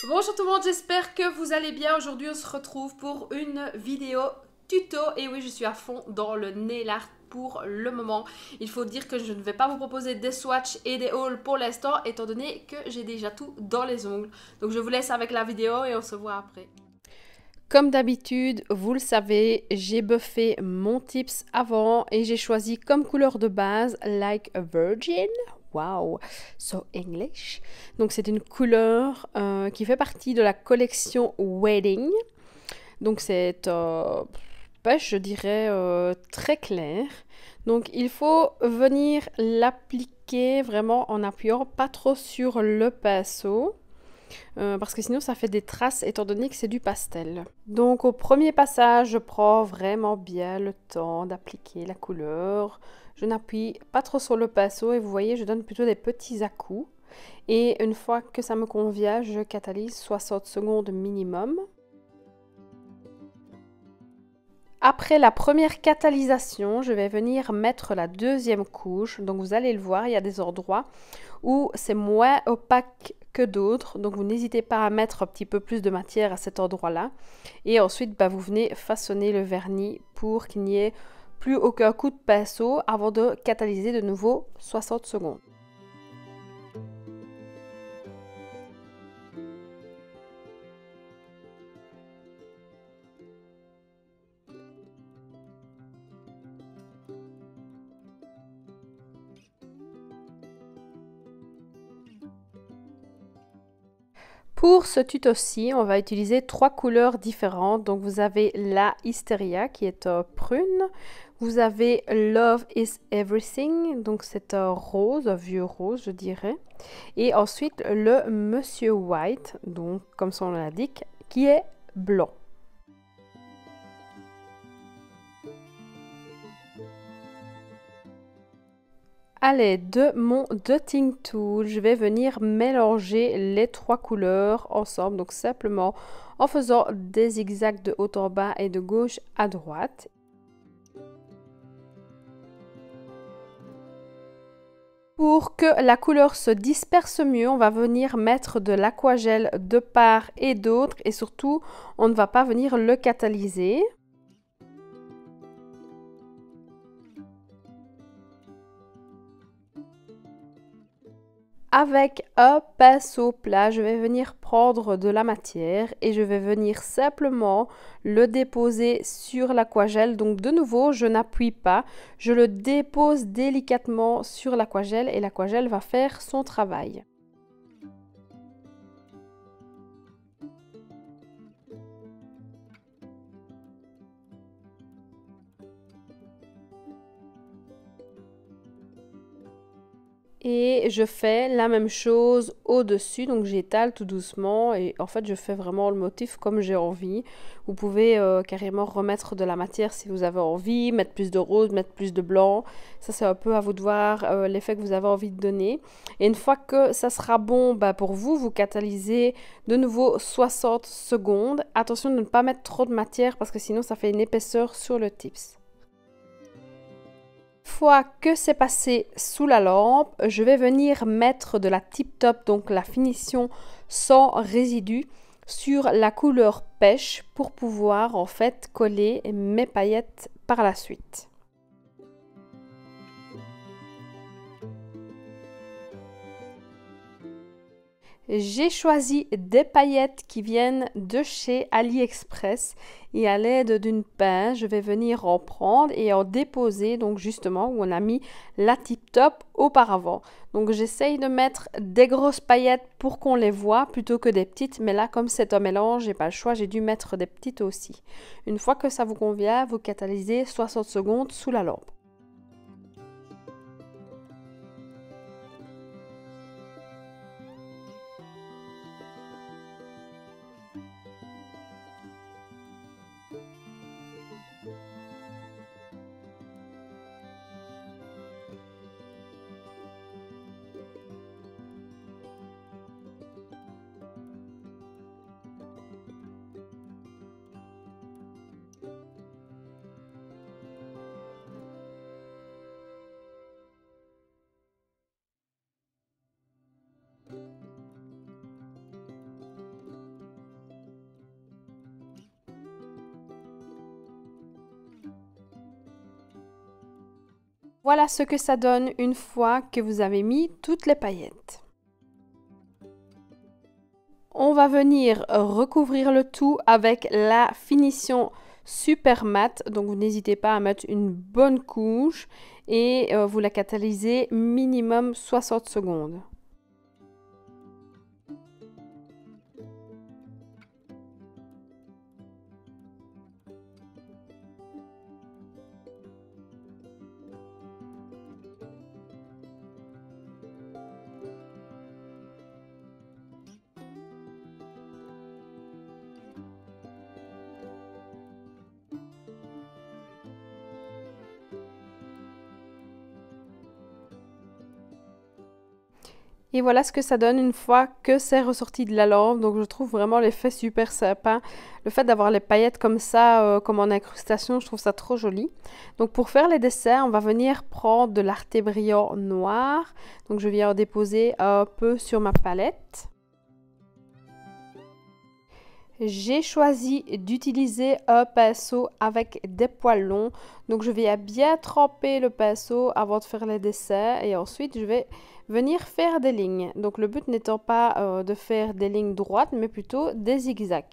Bonjour tout le monde, j'espère que vous allez bien. Aujourd'hui on se retrouve pour une vidéo tuto. Et oui, je suis à fond dans le nail art pour le moment. Il faut dire que je ne vais pas vous proposer des swatchs et des hauls pour l'instant, étant donné que j'ai déjà tout dans les ongles. Donc je vous laisse avec la vidéo et on se voit après. Comme d'habitude, vous le savez, j'ai buffé mon tips avant et j'ai choisi comme couleur de base Like a Virgin. Wow, so English. Donc c'est une couleur qui fait partie de la collection Wedding. Donc c'est pêche, je dirais, très clair. Donc il faut venir l'appliquer vraiment en appuyant pas trop sur le pinceau. Parce que sinon ça fait des traces étant donné que c'est du pastel. Donc au premier passage, je prends vraiment bien le temps d'appliquer la couleur. Je n'appuie pas trop sur le pinceau et vous voyez, je donne plutôt des petits à-coups. Et une fois que ça me convient, je catalyse 60 secondes minimum. Après la première catalysation, je vais venir mettre la deuxième couche. Donc vous allez le voir, il y a des endroits où c'est moins opaque que d'autres. Donc vous n'hésitez pas à mettre un petit peu plus de matière à cet endroit-là. Et ensuite, vous venez façonner le vernis pour qu'il n'y ait plus aucun coup de pinceau avant de catalyser de nouveau 60 secondes. Pour ce tuto-ci, on va utiliser 3 couleurs différentes. Donc vous avez la Hysteria qui est prune. Vous avez Love is Everything, donc c'est un rose, un vieux rose je dirais. Et ensuite le Monsieur White, donc comme son nom l'indique, qui est blanc. À l'aide de mon Dotting Tool, je vais venir mélanger les 3 couleurs ensemble, donc simplement en faisant des zigzags de haut en bas et de gauche à droite. Pour que la couleur se disperse mieux, on va venir mettre de l'aquagel de part et d'autre et surtout, on ne va pas venir le catalyser. Avec un pinceau plat, je vais venir prendre de la matière et je vais venir simplement le déposer sur l'aquagel. Donc de nouveau, je n'appuie pas, je le dépose délicatement sur l'aquagel et l'aquagel va faire son travail. Et je fais la même chose au-dessus, donc j'étale tout doucement et en fait je fais vraiment le motif comme j'ai envie. Vous pouvez carrément remettre de la matière si vous avez envie, mettre plus de rose, mettre plus de blanc. Ça c'est un peu à vous de voir l'effet que vous avez envie de donner. Et une fois que ça sera bon pour vous, vous catalysez de nouveau 60 secondes. Attention de ne pas mettre trop de matière parce que sinon ça fait une épaisseur sur le tips. Fois que c'est passé sous la lampe, je vais venir mettre de la Tip Top, donc la finition sans résidus, sur la couleur pêche pour pouvoir en fait coller mes paillettes par la suite. J'ai choisi des paillettes qui viennent de chez AliExpress et à l'aide d'une pince, je vais venir en prendre et en déposer donc justement où on a mis la Tip Top auparavant. Donc j'essaye de mettre des grosses paillettes pour qu'on les voit plutôt que des petites, mais là comme c'est un mélange, j'ai pas le choix, j'ai dû mettre des petites aussi. Une fois que ça vous convient, vous catalysez 60 secondes sous la lampe. Voilà ce que ça donne une fois que vous avez mis toutes les paillettes. On va venir recouvrir le tout avec la finition super mat. Donc vous n'hésitez pas à mettre une bonne couche et vous la catalysez minimum 60 secondes. Et voilà ce que ça donne une fois que c'est ressorti de la lampe. Donc je trouve vraiment l'effet super sympa. Le fait d'avoir les paillettes comme ça, comme en incrustation, je trouve ça trop joli. Donc pour faire les desserts, on va venir prendre de l'Arte Brillant noir. Donc je viens en déposer un peu sur ma palette. J'ai choisi d'utiliser un pinceau avec des poils longs. Donc je vais bien tremper le pinceau avant de faire les desserts et ensuite je vais venir faire des lignes. Donc le but n'étant pas de faire des lignes droites mais plutôt des zigzags.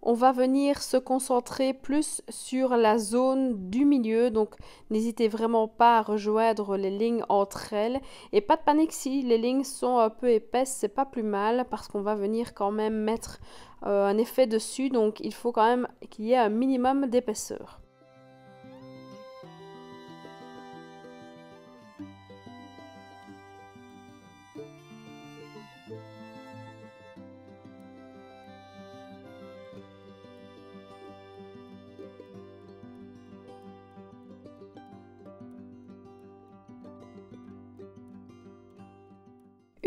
On va venir se concentrer plus sur la zone du milieu, donc n'hésitez vraiment pas à rejoindre les lignes entre elles. Et pas de panique si les lignes sont un peu épaisses, c'est pas plus mal parce qu'on va venir quand même mettre un effet dessus, donc il faut quand même qu'il y ait un minimum d'épaisseur.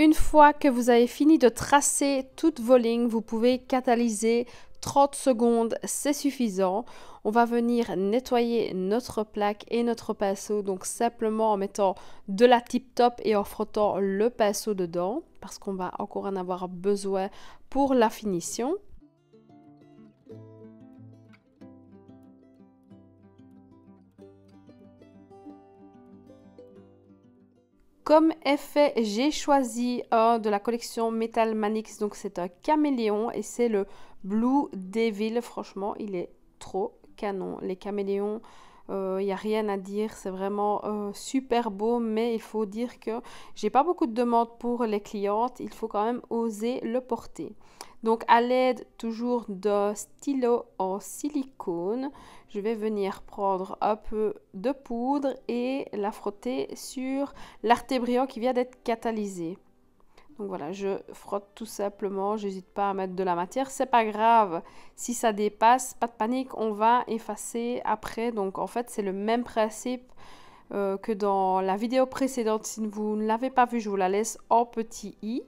Une fois que vous avez fini de tracer toutes vos lignes, vous pouvez catalyser 30 secondes, c'est suffisant. On va venir nettoyer notre plaque et notre pinceau, donc simplement en mettant de la tip top et en frottant le pinceau dedans, parce qu'on va encore en avoir besoin pour la finition. Comme effet, j'ai choisi un de la collection Metal Manix, donc c'est un caméléon et c'est le Blue Devil. Franchement, il est trop canon. Les caméléons, il n'y a rien à dire, c'est vraiment super beau, mais il faut dire que j'ai pas beaucoup de demandes pour les clientes, il faut quand même oser le porter. Donc à l'aide toujours d'un stylo en silicone, je vais venir prendre un peu de poudre et la frotter sur l'Arte Brillant qui vient d'être catalysé. Donc voilà, je frotte tout simplement, j'hésite pas à mettre de la matière, c'est pas grave. Si ça dépasse, pas de panique, on va effacer après. Donc en fait, c'est le même principe que dans la vidéo précédente. Si vous ne l'avez pas vue, je vous la laisse en petit i.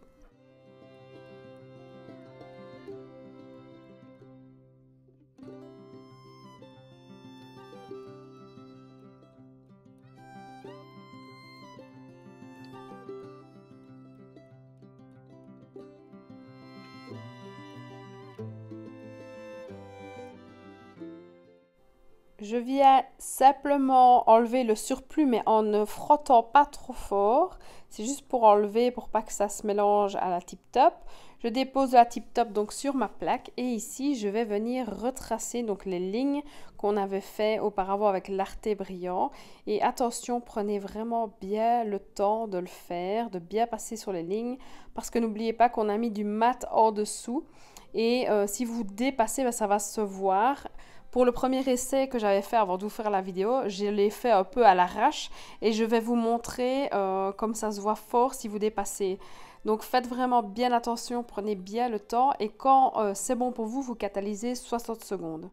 Je viens simplement enlever le surplus, mais en ne frottant pas trop fort. C'est juste pour enlever, pour pas que ça se mélange à la tip top. Je dépose la tip top donc sur ma plaque et ici je vais venir retracer donc les lignes qu'on avait fait auparavant avec l'Arte Brillant. Et attention, prenez vraiment bien le temps de le faire, de bien passer sur les lignes, parce que n'oubliez pas qu'on a mis du mat en dessous. Et si vous dépassez, ben, ça va se voir. Pour le premier essai que j'avais fait avant de vous faire la vidéo, je l'ai fait un peu à l'arrache et je vais vous montrer comme ça se voit fort si vous dépassez. Donc faites vraiment bien attention, prenez bien le temps et quand c'est bon pour vous, vous catalysez 60 secondes.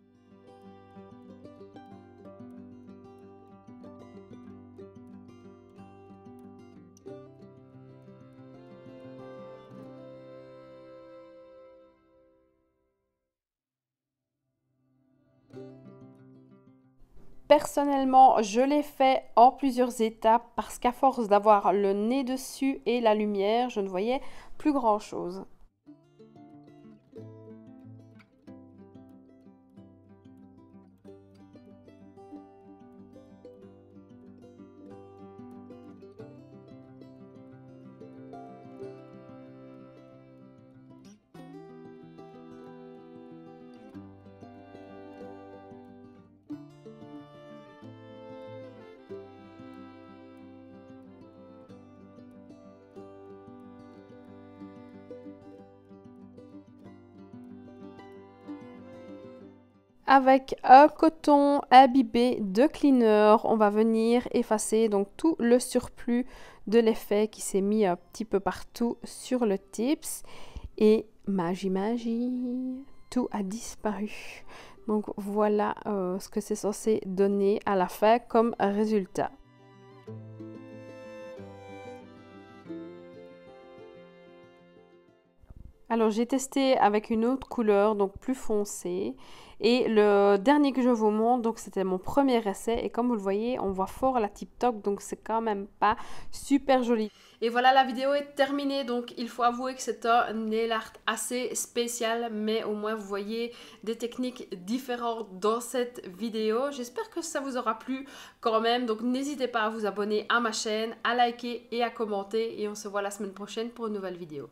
Personnellement, je l'ai fait en plusieurs étapes parce qu'à force d'avoir le nez dessus et la lumière, je ne voyais plus grand-chose. avec un coton imbibé de cleaner, on va venir effacer donc tout le surplus de l'effet qui s'est mis un petit peu partout sur le tips. Et magie, magie, tout a disparu. Donc voilà ce que c'est censé donner à la fin comme résultat. Alors j'ai testé avec une autre couleur, donc plus foncée. Et le dernier que je vous montre, donc c'était mon premier essai. Et comme vous le voyez, on voit fort la tip top, donc c'est quand même pas super joli. Et voilà, la vidéo est terminée, donc il faut avouer que c'est un nail art assez spécial, mais au moins vous voyez des techniques différentes dans cette vidéo. J'espère que ça vous aura plu quand même, donc n'hésitez pas à vous abonner à ma chaîne, à liker et à commenter, et on se voit la semaine prochaine pour une nouvelle vidéo.